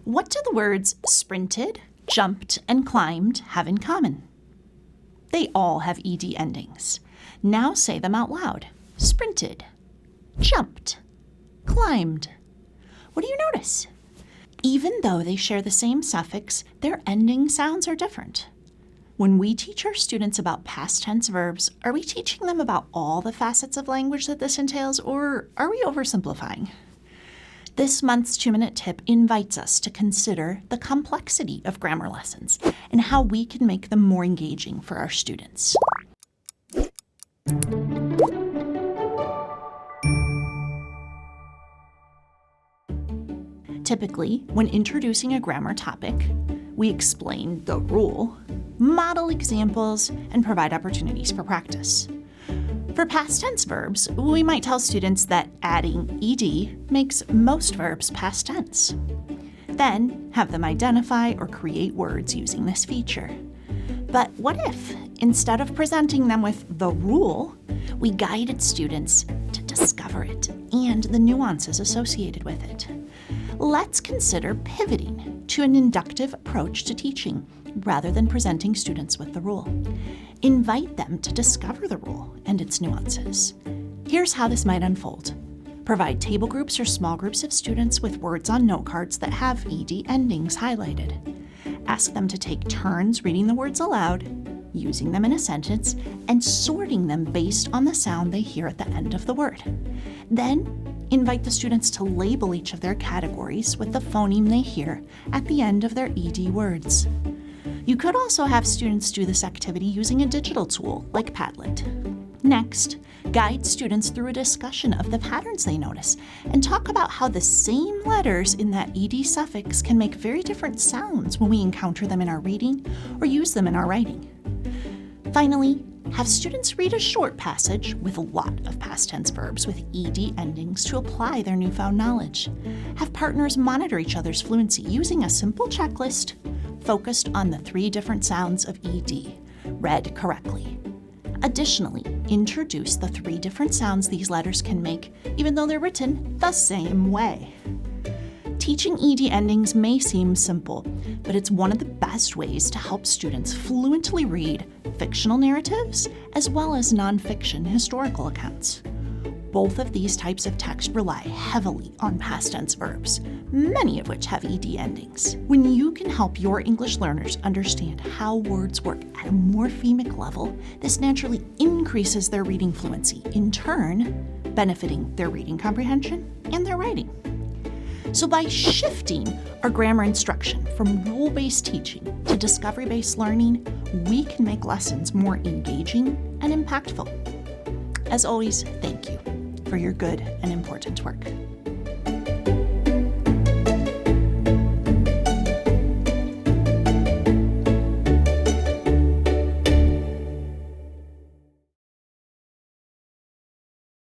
What do the words sprinted, jumped, and climbed have in common? They all have ed endings. Now say them out loud. Sprinted, jumped, climbed. What do you notice? Even though they share the same suffix, their ending sounds are different. When we teach our students about past tense verbs, are we teaching them about all the facets of language that this entails, or are we oversimplifying? This month's 2-minute tip invites us to consider the complexity of grammar lessons and how we can make them more engaging for our students. Typically, when introducing a grammar topic, we explain the rule, model examples, and provide opportunities for practice. For past tense verbs, we might tell students that adding ed makes most verbs past tense. Then, have them identify or create words using this feature. But what if, instead of presenting them with the rule, we guided students to discover it and the nuances associated with it? Let's consider pivoting to an inductive approach to teaching rather than presenting students with the rule. Invite them to discover the rule and its nuances. Here's how this might unfold. Provide table groups or small groups of students with words on note cards that have ed endings highlighted. Ask them to take turns reading the words aloud, using them in a sentence, and sorting them based on the sound they hear at the end of the word. Then, invite the students to label each of their categories with the phoneme they hear at the end of their ed words. You could also have students do this activity using a digital tool like Padlet. Next, guide students through a discussion of the patterns they notice and talk about how the same letters in that ed suffix can make very different sounds when we encounter them in our reading or use them in our writing. Finally, have students read a short passage with a lot of past tense verbs with ed endings to apply their newfound knowledge. Have partners monitor each other's fluency using a simple checklist focused on the 3 different sounds of ed, read correctly. Additionally, introduce the 3 different sounds these letters can make, even though they're written the same way. Teaching ed endings may seem simple, but it's one of the best ways to help students fluently read fictional narratives as well as nonfiction historical accounts. Both of these types of text rely heavily on past tense verbs, many of which have ed endings. When you can help your English learners understand how words work at a morphemic level, this naturally increases their reading fluency, in turn benefiting their reading comprehension and their writing. So by shifting our grammar instruction from rule-based teaching to discovery-based learning, we can make lessons more engaging and impactful. As always, thank you for your good and important work.